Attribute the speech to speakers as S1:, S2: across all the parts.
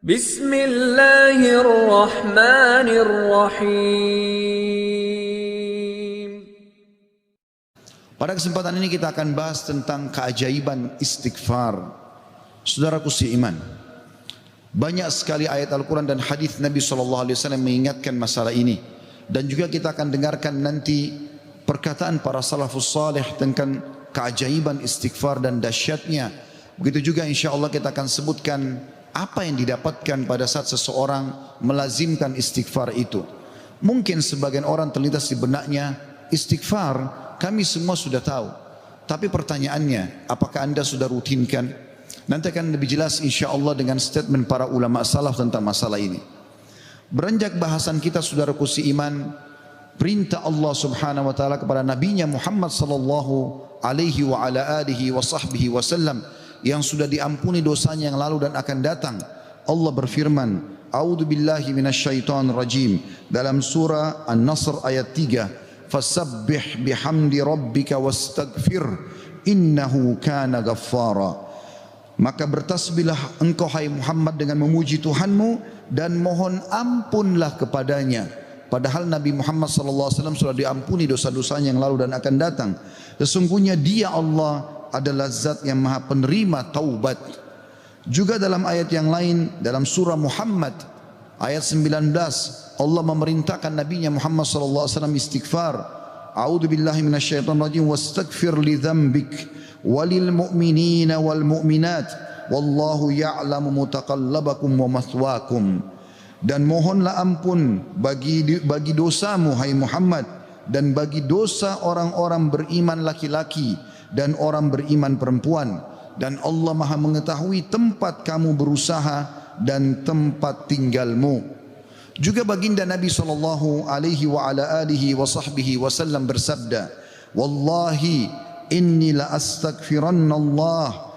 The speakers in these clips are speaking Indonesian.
S1: Bismillahirrahmanirrahim.
S2: Pada kesempatan ini kita akan bahas tentang keajaiban istighfar. Saudaraku seiman, banyak sekali ayat Al-Quran dan hadis Nabi SAW mengingatkan masalah ini. Dan juga kita akan dengarkan nanti perkataan para salafus salih tentang keajaiban istighfar dan dahsyatnya. Begitu juga insya Allah kita akan sebutkan apa yang didapatkan pada saat seseorang melazimkan istighfar itu. Mungkin sebagian orang terlintas di benaknya, istighfar kami semua sudah tahu. Tapi pertanyaannya, apakah anda sudah rutinkan? Nanti akan lebih jelas insya Allah dengan statement para ulama salaf tentang masalah ini. Beranjak bahasan kita saudaraku seiman, perintah Allah subhanahu wa ta'ala kepada Nabinya Muhammad sallallahu alaihi wa ala alihi wa sahbihi wasallam yang sudah diampuni dosanya yang lalu dan akan datang. Allah berfirman, A'udzu billahi minasyaitonir rajim, dalam surah An-Nasr ayat 3, fasabbih bihamdi rabbika wastaghfir innahu kana ghaffara. Maka bertasbihlah engkau hai Muhammad dengan memuji Tuhanmu dan mohon ampunlah kepadanya. Padahal Nabi Muhammad SAW sudah diampuni dosa-dosanya yang lalu dan akan datang. Sesungguhnya Dia Allah adalah zat yang maha penerima taubat. Juga dalam ayat yang lain dalam surah Muhammad ayat 19 Allah memerintahkan Nabinya Muhammad SAW istighfar. A'udzu billahi minasyaitonir rajim wastaghfir li dzambik walil mu'minina wal mu'minat wallahu ya'lamu mutaqallabakum wa mathwaakum. Dan mohonlah ampun bagi dosamu hai Muhammad dan bagi dosa orang-orang beriman laki-laki dan orang beriman perempuan, dan Allah Maha mengetahui tempat kamu berusaha dan tempat tinggalmu. Juga baginda Nabi sallallahu alaihi wa ala alihi wa sahbihi wasallam bersabda, wallahi inni la astaghfirannallah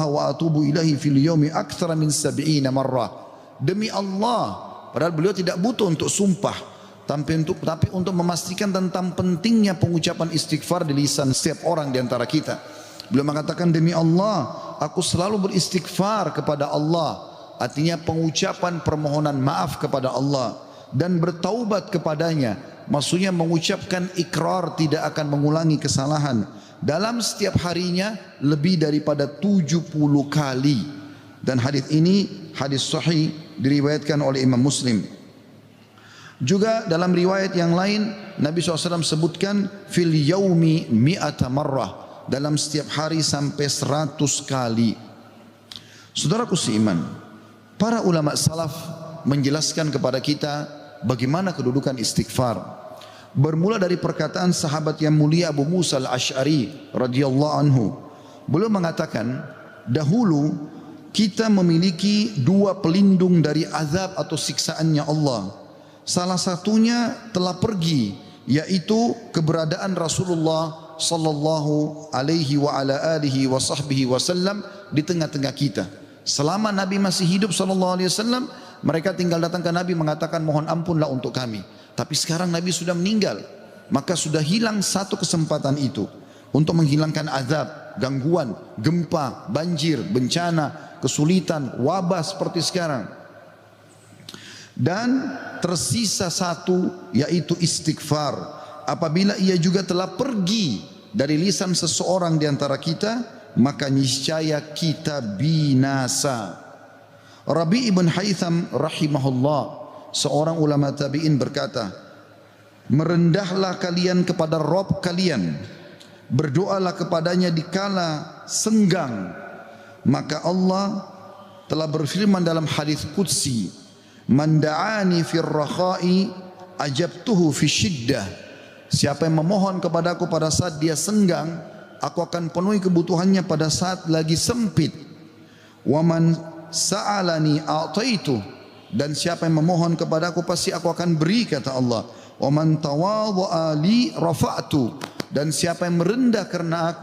S2: wa atubu ilahi fil yaumi aktsara min 70 marrah. Demi Allah, padahal beliau tidak butuh untuk sumpah, tapi untuk memastikan tentang pentingnya pengucapan istighfar di lisan setiap orang di antara kita. Beliau mengatakan, demi Allah, aku selalu beristighfar kepada Allah. Artinya pengucapan permohonan maaf kepada Allah dan bertaubat kepadanya. Maksudnya mengucapkan ikrar tidak akan mengulangi kesalahan dalam setiap harinya lebih daripada 70 kali. Dan hadis ini hadis sahih diriwayatkan oleh Imam Muslim. Juga dalam riwayat yang lain Nabi SAW sebutkan fil yaumi mi'ata marrah, dalam setiap hari sampai 100 kali. Saudaraku seiman, para ulama salaf menjelaskan kepada kita bagaimana kedudukan istighfar. Bermula dari perkataan sahabat yang mulia Abu Musa al-Ash'ari radhiyallahu anhu. Beliau mengatakan, dahulu kita memiliki dua pelindung dari azab atau siksaannya Allah. Salah satunya telah pergi, yaitu keberadaan Rasulullah sallallahu alaihi wa ala alihi wa sahbihi wasallam di tengah-tengah kita. Selama Nabi masih hidup sallallahu alaihi wasallam, mereka tinggal datang ke Nabi mengatakan mohon ampunlah untuk kami. Tapi sekarang Nabi sudah meninggal, maka sudah hilang satu kesempatan itu untuk menghilangkan azab, gangguan, gempa, banjir, bencana, kesulitan, wabah seperti sekarang. Dan tersisa satu, yaitu istighfar. Apabila ia juga telah pergi dari lisan seseorang di antara kita, maka niscaya kita binasa. Rabi' ibn Haytham rahimahullah, seorang ulama tabi'in berkata, merendahlah kalian kepada Rabb kalian, berdoalah kepadanya di kala senggang, maka Allah telah berfirman dalam hadis qudsi, man da'ani fir rakha'i ajabtuhu fi syiddah. Siapa yang memohon kepadaku pada saat dia senggang, aku akan penuhi kebutuhannya pada saat lagi sempit. Wa man sa'alani a'taitu, dan siapa yang memohon kepadaku pasti aku akan beri, kata Allah. Wa man tawadha'a li rafa'tu, dan siapa yang merendah karena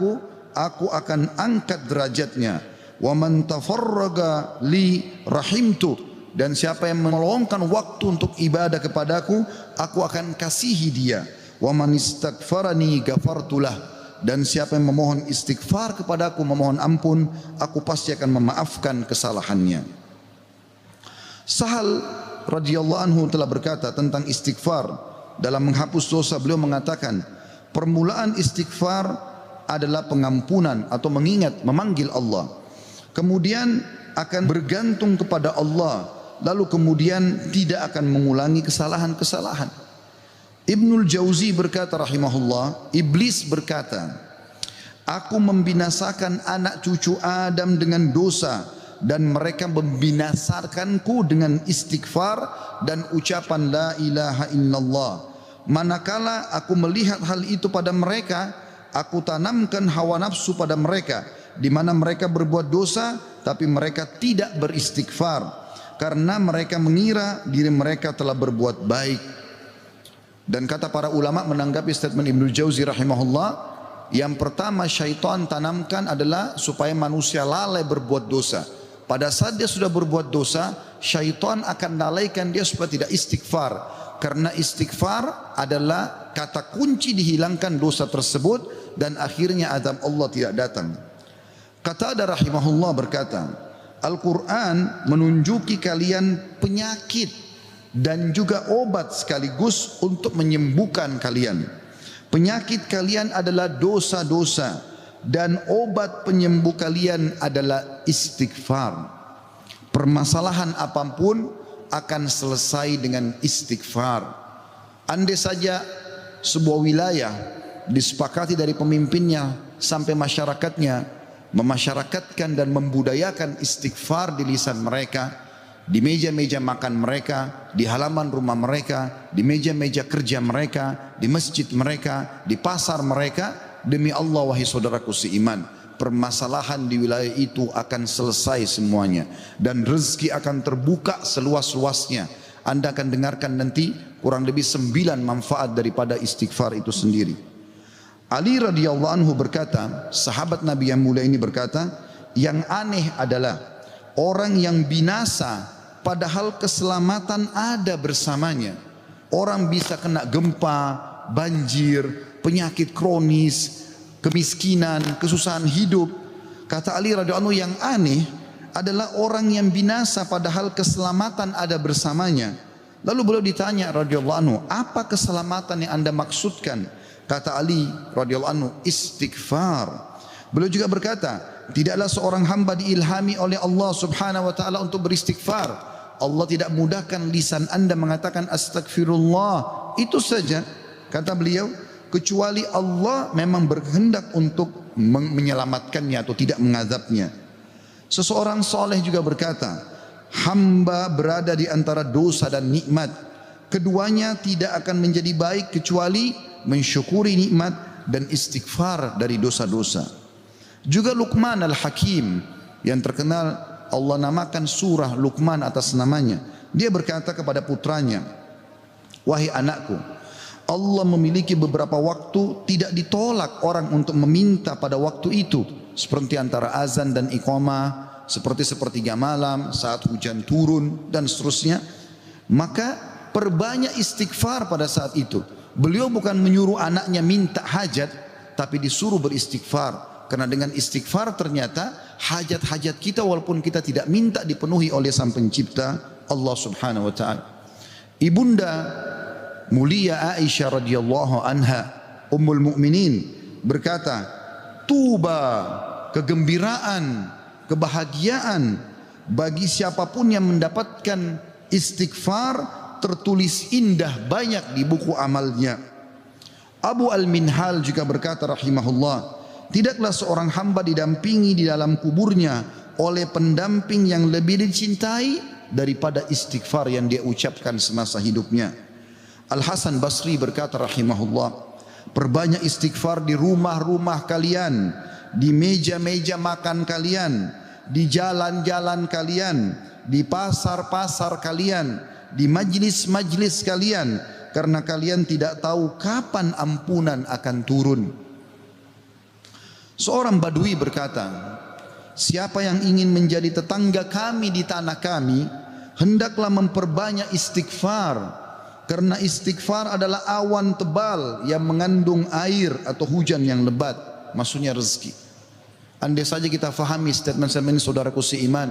S2: aku akan angkat derajatnya. Wa man tafarraga li rahimtu, dan siapa yang meluangkan waktu untuk ibadah kepadaku, aku akan kasihi dia. Wa man istaghfarani ghafartulah, dan siapa yang memohon istighfar kepadaku, memohon ampun, aku pasti akan memaafkan kesalahannya. Sahal radhiyallahu anhu telah berkata tentang istighfar dalam menghapus dosa. Beliau mengatakan, permulaan istighfar adalah pengampunan atau mengingat, memanggil Allah. Kemudian akan bergantung kepada Allah, lalu kemudian tidak akan mengulangi kesalahan-kesalahan. Ibnul Jauzi berkata rahimahullah, iblis berkata, aku membinasakan anak cucu Adam dengan dosa, dan mereka membinasakanku dengan istighfar dan ucapan la ilaha illallah. Manakala aku melihat hal itu pada mereka, aku tanamkan hawa nafsu pada mereka, di mana mereka berbuat dosa tapi mereka tidak beristighfar, karena mereka mengira diri mereka telah berbuat baik. Dan kata para ulama menanggapi statement Ibnu Jauzi rahimahullah, yang pertama syaitan tanamkan adalah supaya manusia lalai berbuat dosa. Pada saat dia sudah berbuat dosa, syaitan akan lalaikan dia supaya tidak istighfar, karena istighfar adalah kata kunci dihilangkan dosa tersebut dan akhirnya azab Allah tidak datang. Qatadah rahimahullah berkata, Al-Quran menunjuki kalian penyakit dan juga obat sekaligus untuk menyembuhkan kalian. Penyakit kalian adalah dosa-dosa, dan obat penyembuh kalian adalah istighfar. Permasalahan apapun akan selesai dengan istighfar. Andai saja sebuah wilayah disepakati dari pemimpinnya sampai masyarakatnya memasyarakatkan dan membudayakan istighfar di lisan mereka, di meja-meja makan mereka, di halaman rumah mereka, di meja-meja kerja mereka, di masjid mereka, di pasar mereka, demi Allah wahai saudaraku seiman, permasalahan di wilayah itu akan selesai semuanya dan rezeki akan terbuka seluas-luasnya. Anda akan dengarkan nanti kurang lebih 9 manfaat daripada istighfar itu sendiri. Ali radhiyallahu anhu berkata, sahabat Nabi yang mulia ini berkata, yang aneh adalah orang yang binasa padahal keselamatan ada bersamanya. Orang bisa kena gempa, banjir, penyakit kronis, kemiskinan, kesusahan hidup. Kata Ali radhiyallahu anhu, yang aneh adalah orang yang binasa padahal keselamatan ada bersamanya. Lalu beliau ditanya radhiyallahu anhu, apa keselamatan yang Anda maksudkan? Kata Ali radhiyallahu anhu, istighfar. Beliau juga berkata, tidaklah seorang hamba diilhami oleh Allah subhanahu wa ta'ala untuk beristighfar, Allah tidak mudahkan lisan Anda mengatakan astagfirullah, itu saja. Kata beliau, kecuali Allah memang berkehendak untuk menyelamatkannya atau tidak mengazabnya. Seseorang soleh juga berkata, hamba berada di antara dosa dan nikmat, keduanya tidak akan menjadi baik kecuali mensyukuri nikmat dan istighfar dari dosa-dosa. Juga Luqman al-Hakim yang terkenal, Allah namakan surah Luqman atas namanya. Dia berkata kepada putranya, wahai anakku, Allah memiliki beberapa waktu tidak ditolak orang untuk meminta pada waktu itu, seperti antara azan dan iqamah, seperti sepertiga malam, saat hujan turun dan seterusnya. Maka perbanyak istighfar pada saat itu. Beliau bukan menyuruh anaknya minta hajat, tapi disuruh beristighfar. Karena dengan istighfar ternyata hajat-hajat kita walaupun kita tidak minta dipenuhi oleh Sang Pencipta Allah Subhanahu wa taala. Ibunda mulia Aisyah radhiyallahu anha, Ummul Mukminin, berkata, tuba, kegembiraan, kebahagiaan bagi siapapun yang mendapatkan istighfar, tertulis indah banyak di buku amalnya. Abu Al-Minhal juga berkata rahimahullah, tidaklah seorang hamba didampingi di dalam kuburnya oleh pendamping yang lebih dicintai daripada istighfar yang dia ucapkan semasa hidupnya. Al-Hasan Basri berkata rahimahullah, perbanyak istighfar di rumah-rumah kalian, di meja-meja makan kalian, di jalan-jalan kalian, di pasar-pasar kalian, di majlis-majlis kalian, karena kalian tidak tahu kapan ampunan akan turun. Seorang Badui berkata, siapa yang ingin menjadi tetangga kami di tanah kami, hendaklah memperbanyak istighfar, karena istighfar adalah awan tebal yang mengandung air atau hujan yang lebat. maksudnya rezeki. Andai saja kita fahami statement-statement ini saudaraku seiman,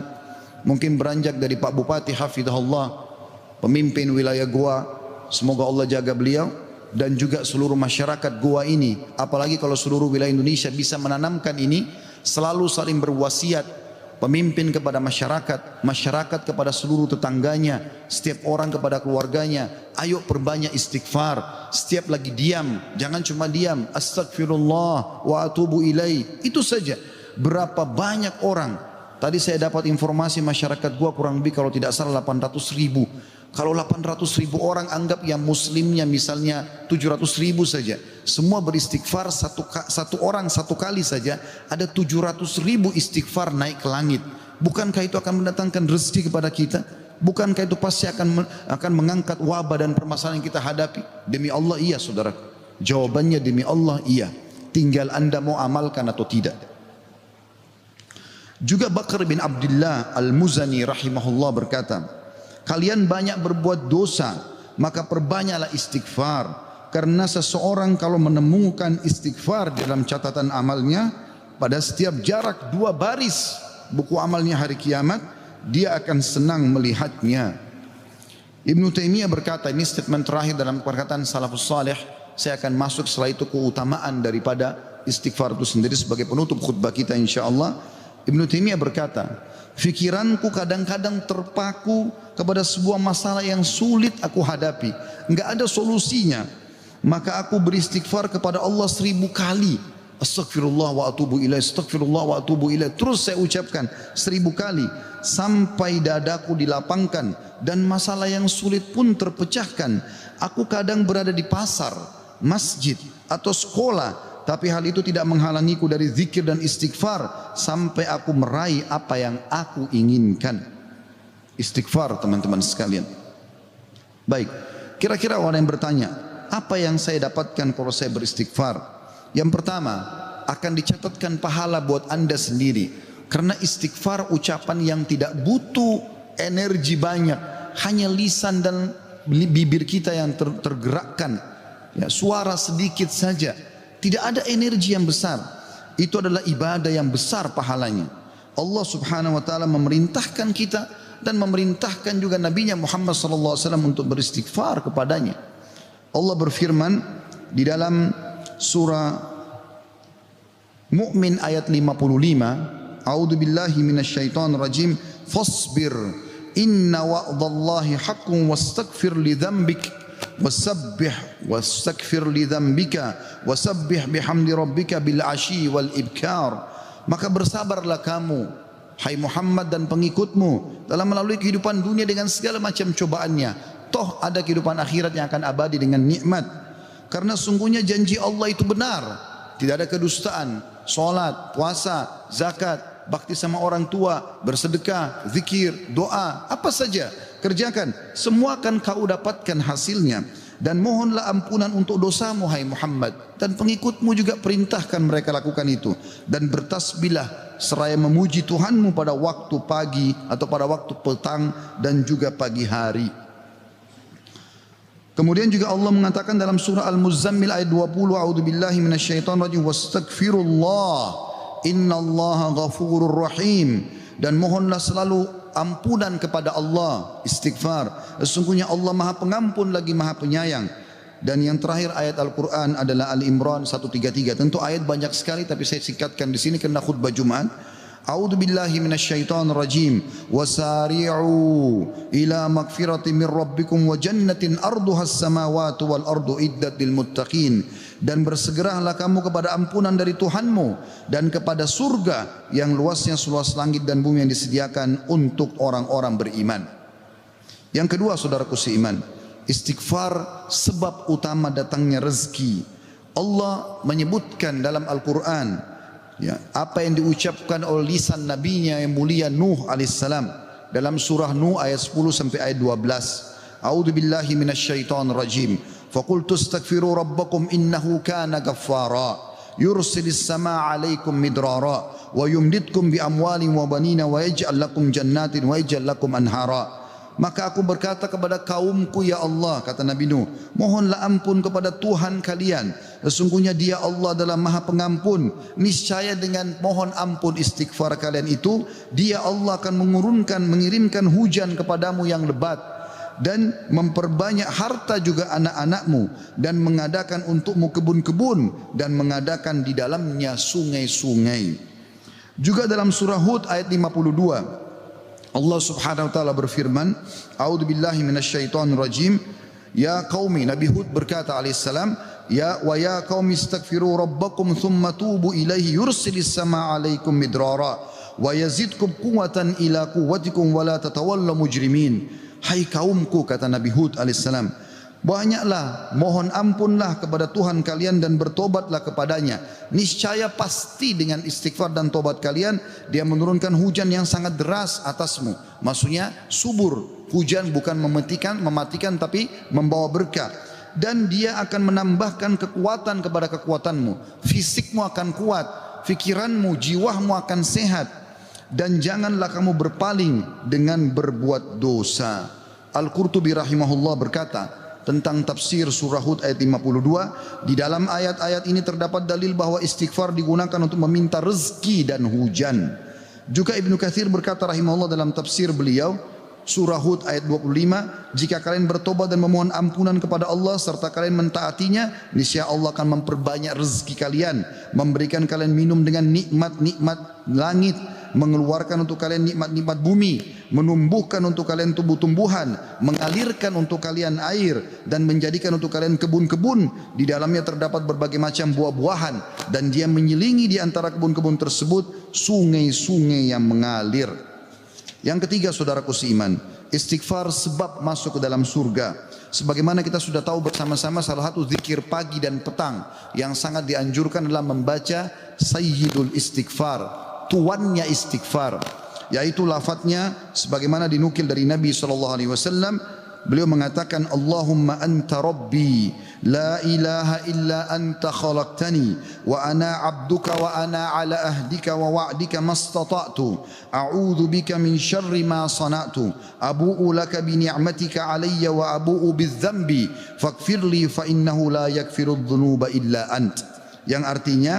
S2: mungkin beranjak dari Pak Bupati hafizahullah, pemimpin wilayah Goa, semoga Allah jaga beliau, dan juga seluruh masyarakat Goa ini, apalagi kalau seluruh wilayah Indonesia bisa menanamkan ini, selalu saling berwasiat, pemimpin kepada masyarakat, masyarakat kepada seluruh tetangganya, setiap orang kepada keluarganya, ayo perbanyak istighfar, setiap lagi diam, jangan cuma diam, astagfirullah wa atubu ilaih, itu saja. Berapa banyak orang, tadi saya dapat informasi masyarakat gua kurang lebih kalau tidak salah 800.000. Kalau 800.000 orang anggap yang muslimnya misalnya 700.000 saja, semua beristighfar satu orang satu kali saja, ada 700.000 istighfar naik ke langit. Bukankah itu akan mendatangkan rezeki kepada kita? Bukankah itu pasti akan mengangkat wabah dan permasalahan yang kita hadapi? Demi Allah iya saudara. Jawabannya demi Allah iya. Tinggal anda mau amalkan atau tidak. Juga Bakar bin Abdullah Al-Muzani rahimahullah berkata, kalian banyak berbuat dosa, maka perbanyaklah istighfar. Karena seseorang kalau menemukan istighfar dalam catatan amalnya, pada setiap jarak 2 baris buku amalnya hari kiamat, dia akan senang melihatnya. Ibnu Taimiyah berkata, ini statement terakhir dalam perkataan salafus salih, saya akan masuk setelah itu keutamaan daripada istighfar itu sendiri sebagai penutup khutbah kita insyaallah. Ibnu Taimiyah berkata, fikiranku kadang-kadang terpaku kepada sebuah masalah yang sulit aku hadapi, enggak ada solusinya, maka aku beristighfar kepada Allah 1000 kali. Astagfirullah wa atubu ilaih, astagfirullah wa atubu ilaih. Terus saya ucapkan 1000 kali sampai dadaku dilapangkan dan masalah yang sulit pun terpecahkan. Aku kadang berada di pasar, masjid atau sekolah, tapi hal itu tidak menghalangiku dari zikir dan istighfar sampai aku meraih apa yang aku inginkan. Istighfar teman-teman sekalian. Baik, kira-kira orang yang bertanya, apa yang saya dapatkan kalau saya beristighfar? Yang pertama, akan dicatatkan pahala buat anda sendiri. Karena istighfar ucapan yang tidak butuh energi banyak, hanya lisan dan bibir kita yang tergerakkan, ya, suara sedikit saja. Tidak ada energi yang besar. Itu adalah ibadah yang besar pahalanya. Allah subhanahu wa ta'ala memerintahkan kita dan memerintahkan juga Nabinya Muhammad sallallahu alaihi wasallam untuk beristighfar kepadanya. Allah berfirman di dalam surah Mu'min ayat 55, A'udzu billahi minasyaitonir rajim, fasbir inna wa'dallahi haqqun wastaghfir li dzambik wasabbih wastaghfir li dzambika wasabbih bihamdi rabbika bil asyi wal ibkar. Maka bersabarlah kamu hai Muhammad dan pengikutmu dalam melalui kehidupan dunia dengan segala macam cobaannya, toh ada kehidupan akhirat yang akan abadi dengan nikmat. Karena sungguhnya janji Allah itu benar, tidak ada kedustaan. Salat, puasa, zakat, bakti sama orang tua, bersedekah, zikir, doa, apa saja kerjakan, semua akan kau dapatkan hasilnya. Dan mohonlah ampunan untuk dosamu hai Muhammad, dan pengikutmu juga perintahkan mereka lakukan itu. Dan bertasbihlah seraya memuji Tuhanmu pada waktu pagi atau pada waktu petang dan juga pagi hari. Kemudian juga Allah mengatakan dalam surah Al-Muzammil ayat 20, a'udzubillahi minasyaitonir rajim, wastaghfirullah innallaha ghafurur rahim. Dan mohonlah selalu ampunan kepada Allah, istighfar. Sesungguhnya Allah Maha Pengampun lagi Maha Penyayang. Dan yang terakhir ayat Al-Quran adalah Al-Imran 133. Tentu ayat banyak sekali tapi saya singkatkan di sini karena khutbah Jumat. A'udzu billahi minasyaitonir rajim. Wasari'u ila magfiratin min rabbikum wa jannatin arduhas samawati wal ardu iddat lil muttaqin. Dan bersegeralah kamu kepada ampunan dari Tuhanmu dan kepada surga yang luasnya seluas langit dan bumi yang disediakan untuk orang-orang beriman. Yang kedua saudaraku seiman, istighfar sebab utama datangnya rezeki. Allah menyebutkan dalam Al-Quran, ya, apa yang diucapkan oleh lisan nabinya yang mulia Nuh alaihissalam dalam surah Nuh ayat 10 sampai ayat 12. A'udzu billahi minasyaitonir rajim. Faqultu astaghfiru rabbakum innahu kana ghaffara yursilis samaa 'alaikum midrara wa yumditkum bi amwalin wa banina wa yaj'al lakum jannatin wa yaj'al lakum anhara. Maka aku berkata kepada kaumku, ya Allah, kata Nabi Nuh, mohonlah ampun kepada Tuhan kalian. Sesungguhnya dia Allah adalah Maha Pengampun. Niscaya dengan mohon ampun istighfar kalian itu, dia Allah akan mengirimkan hujan kepadamu yang lebat, dan memperbanyak harta juga anak-anakmu, dan mengadakan untukmu kebun-kebun, dan mengadakan di dalamnya sungai-sungai. Juga dalam surah Hud ayat 52, Allah Subhanahu wa taala berfirman, A'udzubillahi minasyaitonir rajim. Ya qaumi, Nabi Hud berkata alaihissalam, ya qaumi istaghfiru rabbakum thumma tubu ilaihi yursilis samaa 'alaikum midrara wa yazidkum quwwatan ila quwwatikum wa la tatawallaw mujrimin. Hai kaumku, kata Nabi Hud alaihissalam, banyaklah mohon ampunlah kepada Tuhan kalian dan bertobatlah kepadanya. Niscaya pasti dengan istighfar dan tobat kalian, dia menurunkan hujan yang sangat deras atasmu. Maksudnya subur. Hujan bukan mematikan tapi membawa berkah. Dan dia akan menambahkan kekuatan kepada kekuatanmu. Fisikmu akan kuat, fikiranmu, jiwamu akan sehat. Dan janganlah kamu berpaling dengan berbuat dosa. Al-Qurtubi rahimahullah berkata tentang tafsir surah Hud ayat 52, di dalam ayat-ayat ini terdapat dalil bahwa istighfar digunakan untuk meminta rezeki dan hujan. Juga Ibnu Katsir berkata rahimahullah dalam tafsir beliau surah Hud ayat 25, jika kalian bertobat dan memohon ampunan kepada Allah serta kalian mentaatinya, niscaya Allah akan memperbanyak rezeki kalian, memberikan kalian minum dengan nikmat-nikmat langit, mengeluarkan untuk kalian nikmat-nikmat bumi, menumbuhkan untuk kalian tumbuh-tumbuhan, mengalirkan untuk kalian air, dan menjadikan untuk kalian kebun-kebun. Di dalamnya terdapat berbagai macam buah-buahan, dan dia menyelingi di antara kebun-kebun tersebut sungai-sungai yang mengalir. Yang ketiga, saudaraku seiman, istighfar sebab masuk ke dalam surga. Sebagaimana kita sudah tahu bersama-sama, salah satu zikir pagi dan petang yang sangat dianjurkan adalah membaca Sayyidul Istighfar, tuannya istighfar, yaitu lafadznya sebagaimana dinukil dari Nabi SAW. Beliau mengatakan, Allahumma anta rabbi la ilaha illa anta khalaqtani wa ana abduka wa ana ala ahdika wa wa'dika mastata'tu a'udhu bika min syarri ma sana'tu abu'u laka bi ni'matika alayya wa abu'u bidzambi faghfirli fa innahu la yaghfirudz dzunuba illa ant. Yang artinya,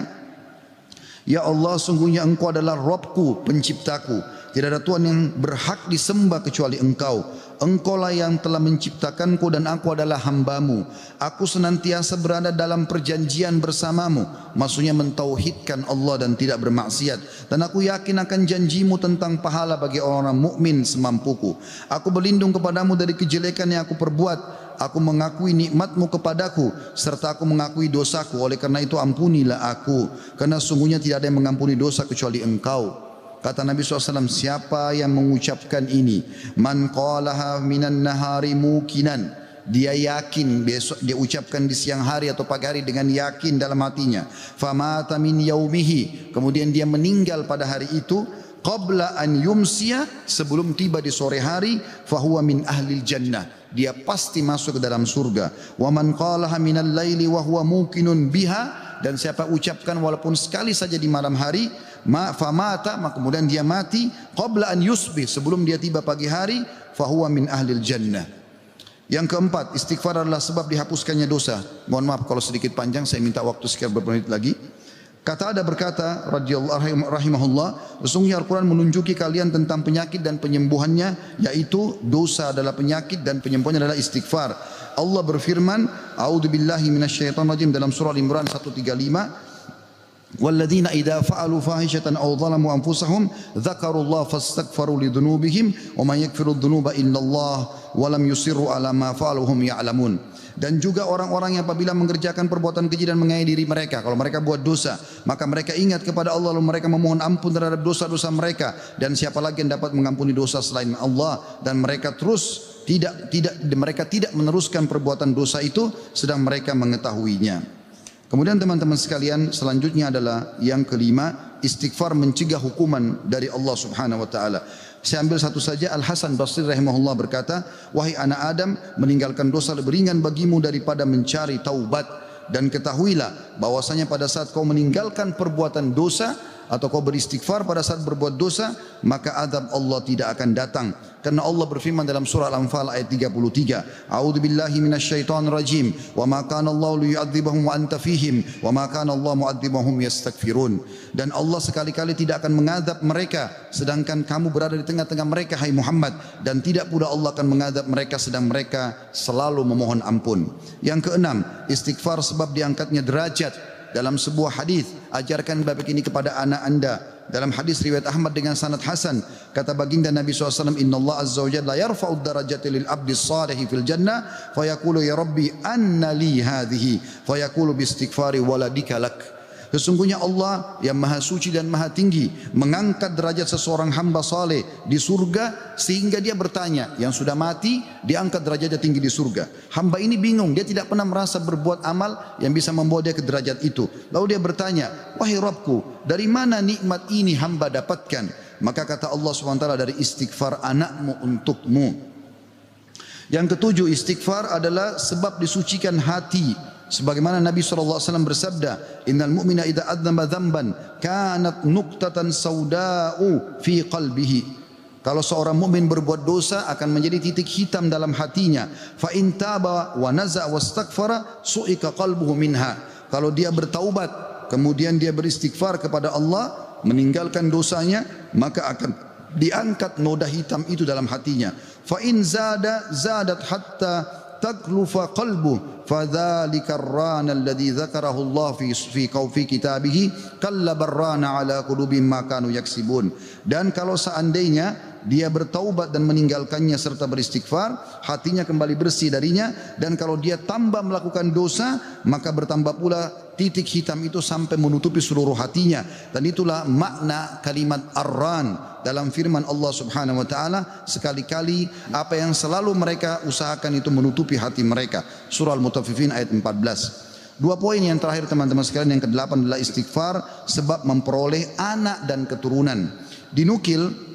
S2: ya Allah, sungguhnya Engkau adalah Rabbku, penciptaku. Tidak ada Tuhan yang berhak disembah kecuali Engkau. Engkaulah yang telah menciptakanku dan aku adalah hambamu. Aku senantiasa berada dalam perjanjian bersamamu. Maksudnya mentauhidkan Allah dan tidak bermaksiat. Dan aku yakin akan janjimu tentang pahala bagi orang-orang mukmin semampuku. Aku berlindung kepadamu dari kejelekan yang aku perbuat. Aku mengakui nikmatmu kepadaku serta aku mengakui dosaku. Oleh karena itu ampunilah aku, karena sungguhnya tidak ada yang mengampuni dosa kecuali Engkau. Kata Nabi SAW, siapa yang mengucapkan ini, man qalaha minan nahari mukinan, dia yakin, besok dia ucapkan di siang hari atau pagi hari dengan yakin dalam hatinya, famata min yaumihi, kemudian dia meninggal pada hari itu, qabla an yumsiya, sebelum tiba di sore hari, fahuwa min ahlil jannah, dia pasti masuk ke dalam surga. Wa man qalaha minal laili wa huwa muqinun biha, dan siapa ucapkan walaupun sekali saja di malam hari, famata, maka kemudian dia mati, qabla an yusbih, sebelum dia tiba pagi hari, fahuwa min ahlil jannah. Yang keempat, istighfar adalah sebab dihapuskannya dosa. Mohon maaf kalau sedikit panjang, saya minta waktu sekian beberapa menit lagi. Kata ada berkata radhiyallahu rahimahullah, sesungguhnya Al-Quran menunjuki kalian tentang penyakit dan penyembuhannya, yaitu dosa adalah penyakit dan penyembuhannya adalah istighfar. Allah berfirman, a'udzubillahi minasyaitonir rajim, dalam surah Al-Imran 135, walladzina idza fa'alu fahishatan aw zalamu anfusahum dzakarullaha fastaghfaru lidzunubihim wa may yaghfiru dzunuba illallah wa lam yusirru ala ma fa'alu hum ya'lamun. Dan juga orang-orang yang apabila mengerjakan perbuatan keji dan menganiaya diri mereka, kalau mereka buat dosa, maka mereka ingat kepada Allah lalu mereka memohon ampun terhadap dosa-dosa mereka, dan siapa lagi yang dapat mengampuni dosa selain Allah, dan mereka mereka tidak meneruskan perbuatan dosa itu sedang mereka mengetahuinya. Kemudian teman-teman sekalian, selanjutnya adalah yang kelima, istighfar mencegah hukuman dari Allah Subhanahu wa taala. Saya ambil satu saja. Al Hasan Basri rahimahullah berkata, wahai anak Adam, meninggalkan dosa lebih ringan bagimu daripada mencari taubat, dan ketahuilah bahwasanya pada saat kau meninggalkan perbuatan dosa, atau kau beristighfar pada saat berbuat dosa, maka azab Allah tidak akan datang. Karena Allah berfirman dalam surah Al-Anfal ayat 33, A'udzubillahi minasyaitonir rajim, wa ma kana Allahu liyu'adzibahum wa anta fihim, wa ma kana Allah mu'adzibahum yastaghfirun. Dan Allah sekali-kali tidak akan mengadab mereka sedangkan kamu berada di tengah-tengah mereka, hai Muhammad, dan tidak pula Allah akan mengadab mereka sedang mereka selalu memohon ampun. Yang keenam, istighfar sebab diangkatnya derajat. Dalam sebuah hadis, ajarkan bab ini kepada anak anda. Dalam hadis riwayat Ahmad dengan sanad hasan, kata baginda Nabi SAW, Inna Allah Azza wa Jalla yarfa'ud darajati lil abdi salihi fil jannah, fayaqulu ya Rabbi anna li hadhihi, fayaqulu bi istighfari waladika lak. Sesungguhnya Allah yang maha suci dan maha tinggi mengangkat derajat seseorang hamba saleh di surga sehingga dia bertanya, yang sudah mati diangkat derajatnya tinggi di surga. Hamba ini bingung, dia tidak pernah merasa berbuat amal yang bisa membawa dia ke derajat itu. Lalu dia bertanya, wahai Rabbku, dari mana nikmat ini hamba dapatkan? Maka kata Allah SWT, dari istighfar anakmu untukmu. Yang ketujuh, istighfar adalah sebab disucikan hati. Sebagaimana Nabi SAW bersabda, Innal mu'mina idha adzamba dzamban kanat nuqtatan sauda'u fi qalbihi. Kalau seorang mukmin berbuat dosa akan menjadi titik hitam dalam hatinya. Fa in taba wa naza' wastaghfara su'ika qalbuhu minha. Kalau dia bertaubat kemudian dia beristighfar kepada Allah, meninggalkan dosanya, maka akan diangkat noda hitam itu dalam hatinya. Fa in zadat hatta taklufa qalbu fadzalika ar-rana alladhi dzakarahu Allah fi kitabihi kalla barrana ala qulubihim ma kanu yaksibun. Dan kalau seandainya dia bertaubat dan meninggalkannya serta beristighfar, hatinya kembali bersih darinya, dan kalau dia tambah melakukan dosa, maka bertambah pula titik hitam itu sampai menutupi seluruh hatinya. Dan itulah makna kalimat ar-ran dalam firman Allah Subhanahu wa taala, sekali-kali apa yang selalu mereka usahakan itu menutupi hati mereka. Surah Al-Mutaffifin ayat 14. Dua poin yang terakhir teman-teman sekalian, yang ke-8 adalah istighfar sebab memperoleh anak dan keturunan. Dinukil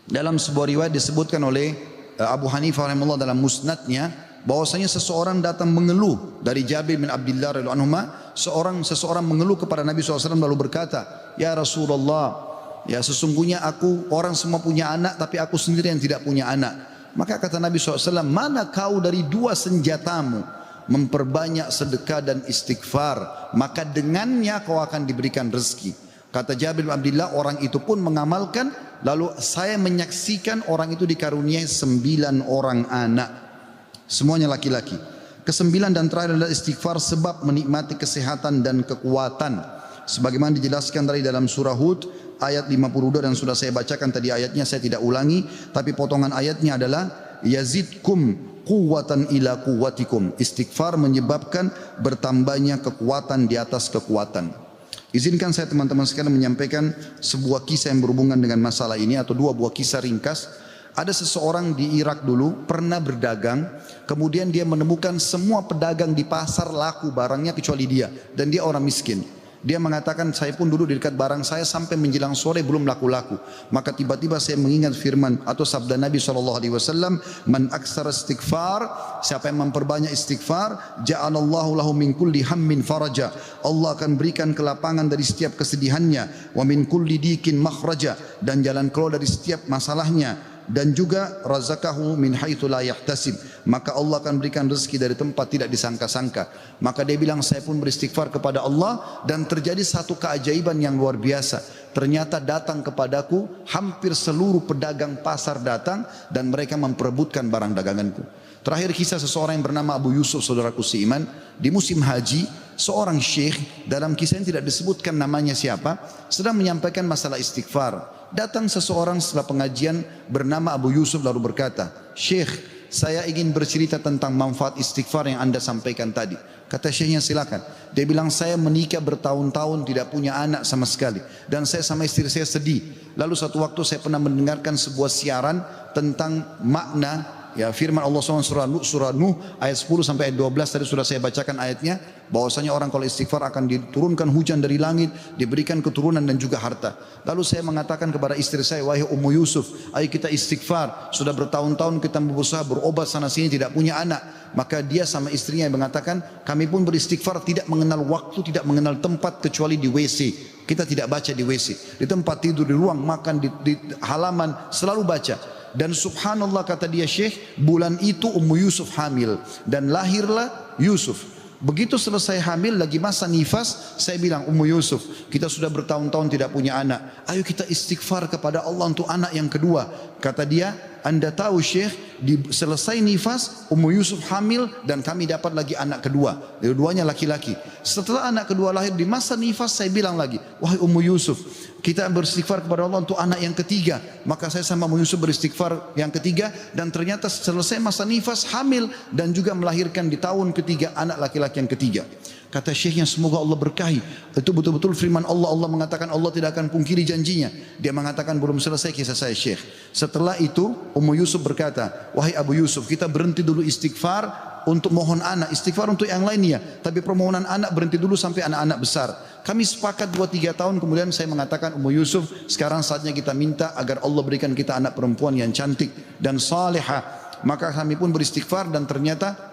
S2: dalam sebuah riwayat disebutkan oleh Abu Hanifah rahimahullah dalam musnadnya, bahwasanya seseorang datang mengeluh dari Jabir bin Abdullah radhiyallahu anhu. Seseorang mengeluh kepada Nabi SAW lalu berkata, ya Rasulullah, ya sesungguhnya aku, orang semua punya anak tapi aku sendiri yang tidak punya anak. Maka kata Nabi SAW, mana kau dari dua senjatamu, memperbanyak sedekah dan istighfar, maka dengannya kau akan diberikan rezeki. Kata Jabir bin Abdullah, orang itu pun mengamalkan, lalu saya menyaksikan orang itu dikaruniai 9 orang anak, semuanya laki-laki. Kesembilan dan terakhir adalah istighfar sebab menikmati kesehatan dan kekuatan. Sebagaimana dijelaskan dari dalam surah Hud ayat 52, dan sudah saya bacakan tadi ayatnya, saya tidak ulangi, tapi potongan ayatnya adalah yazidkum quwwatan ila quwwatikum. Istighfar menyebabkan bertambahnya kekuatan di atas kekuatan. Izinkan saya teman-teman sekalian menyampaikan sebuah kisah yang berhubungan dengan masalah ini, atau dua buah kisah ringkas. Ada seseorang di Irak dulu pernah berdagang, kemudian dia menemukan semua pedagang di pasar laku barangnya kecuali dia, dan dia orang miskin. Dia mengatakan, saya pun duduk di dekat barang saya sampai menjelang sore belum laku-laku. Maka tiba-tiba saya mengingat firman atau sabda Nabi SAW, man aksara istighfar, siapa yang memperbanyak istighfar, ja'alallahu lahu min kulli hammin faraja, Allah akan berikan kelapangan dari setiap kesedihannya, wa min kulli dikin makhraja, dan jalan keluar dari setiap masalahnya, dan juga razaqahu min haitsu la yahtasib, maka Allah akan berikan rezeki dari tempat tidak disangka-sangka. Maka dia bilang, saya pun beristighfar kepada Allah, dan terjadi satu keajaiban yang luar biasa. Ternyata datang kepadaku hampir seluruh pedagang pasar datang, dan mereka memperebutkan barang daganganku. Terakhir kisah seseorang yang bernama Abu Yusuf, saudaraku seiman, di musim haji, seorang syekh, dalam kisah yang tidak disebutkan namanya siapa, sedang menyampaikan masalah istighfar. Datang seseorang setelah pengajian bernama Abu Yusuf lalu berkata, Syekh, saya ingin bercerita tentang manfaat istighfar yang anda sampaikan tadi. Kata syekhnya, silakan. Dia bilang, saya menikah bertahun-tahun tidak punya anak sama sekali, dan saya sama istri saya sedih. Lalu satu waktu saya pernah mendengarkan sebuah siaran tentang makna Ya firman Allah SWT surah Nuh ayat 10 sampai ayat 12 tadi sudah saya bacakan ayatnya, bahwasanya orang kalau istighfar akan diturunkan hujan dari langit, diberikan keturunan dan juga harta. Lalu saya mengatakan kepada istri saya, wahai Ummu Yusuf, ayo kita istighfar, sudah bertahun-tahun kita berusaha berobat sana sini tidak punya anak. Maka dia sama istrinya yang mengatakan, kami pun beristighfar tidak mengenal waktu, tidak mengenal tempat kecuali di WC. Kita tidak baca di WC, di tempat tidur, di ruang makan, di halaman selalu baca. Dan subhanallah kata dia Syekh, bulan itu Ummu Yusuf hamil dan lahirlah Yusuf. Begitu selesai hamil lagi masa nifas, saya bilang, Ummu Yusuf, kita sudah bertahun-tahun tidak punya anak, ayo kita istighfar kepada Allah untuk anak yang kedua. Kata dia, Anda tahu Syekh, selesai nifas Ummu Yusuf hamil dan kami dapat lagi anak kedua, dua-duanya laki-laki. Setelah anak kedua lahir di masa nifas, saya bilang lagi, wahai Ummu Yusuf, kita beristighfar kepada Allah untuk anak yang ketiga. Maka saya sama Ummu Yusuf beristighfar yang ketiga, dan ternyata selesai masa nifas hamil dan juga melahirkan di tahun ketiga anak laki-laki yang ketiga. Kata syekhnya, semoga Allah berkahi. Itu betul-betul firman Allah. Allah mengatakan Allah tidak akan pungkiri janjinya. Dia mengatakan belum selesai kisah saya Syekh. Setelah itu Ummu Yusuf berkata, wahai Abu Yusuf, kita berhenti dulu istighfar untuk mohon anak, istighfar untuk yang lainnya, tapi permohonan anak berhenti dulu sampai anak-anak besar. Kami sepakat 2-3 tahun kemudian saya mengatakan, Ummu Yusuf, sekarang saatnya kita minta agar Allah berikan kita anak perempuan yang cantik dan salihah. Maka kami pun beristighfar dan ternyata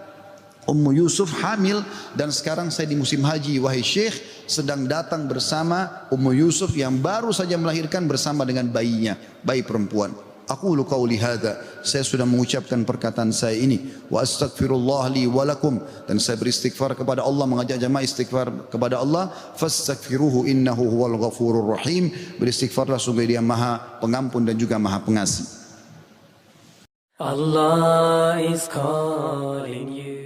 S2: Ummu Yusuf hamil, dan sekarang saya di musim haji, wahai Syekh, sedang datang bersama Ummu Yusuf yang baru saja melahirkan bersama dengan bayinya, bayi perempuan. Aqulu qauli hadza, saya sudah mengucapkan perkataan saya ini, wa astaghfirullah li wa lakum, dan saya beristighfar kepada Allah, mengajak jamaah istighfar kepada Allah, fastaghfiruhu innahu huwal ghafurur rahim. Beristighfarlah sungguh Dia Maha Pengampun dan juga Maha Pengasih.
S1: Allah is calling you.